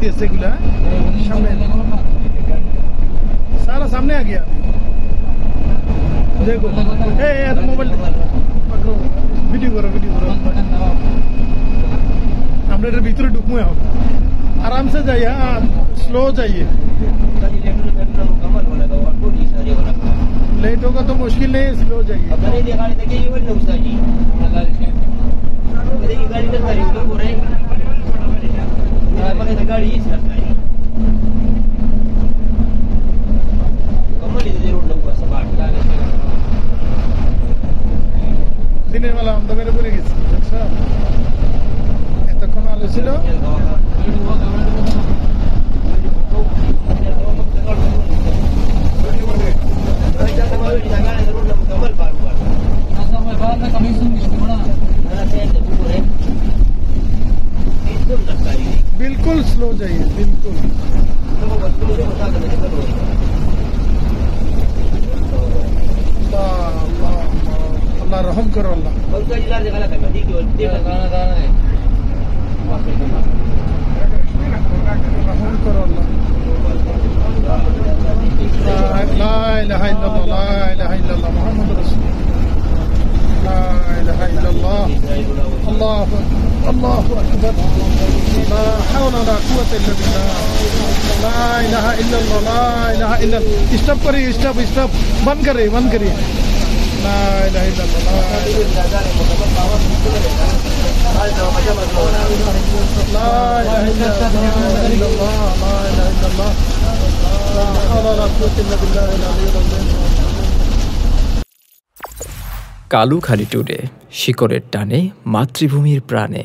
दिए सेगुला सामने सारा सामने आ गया देखो ए तो मोबाइल पकड़ो वीडियो करो हमने इधर भीतर ढुकूँ आराम से जाइए हाँ स्लो जाइए लेट होगा तो मुश्किल नहीं है स्लो जाइए দিনের বেলা অন্ধকারে পড়ে গেছি দেখছো এতক্ষণ আলো ছিল बिल्कुल स्लो जाइए बिल्कुल अल्लाह रहम करो अल्लाह रहम करो अल्लाह ला इलाहा इल्लल्लाह ला इलाहा इल्लल्लाह मुहम्मद रसूलुल्लाह ला इलाहा इल्लल्लाह अल्लाहु अकबर ला हौला वला कुव्वता इल्ला बिल्लाह ला इलाहा इल्लल्लाह ला इलाहा इल्लल्लाह स्टॉप करिए स्टॉप बंद करिए ला इलाहा इल्लल्लाह ला इलाहा इल्लल्लाह ला हौला वला कुव्वता इल्ला बिल्लाह কালুখালী টুডে শিকড়ের টানে মাতৃভূমির প্রাণে।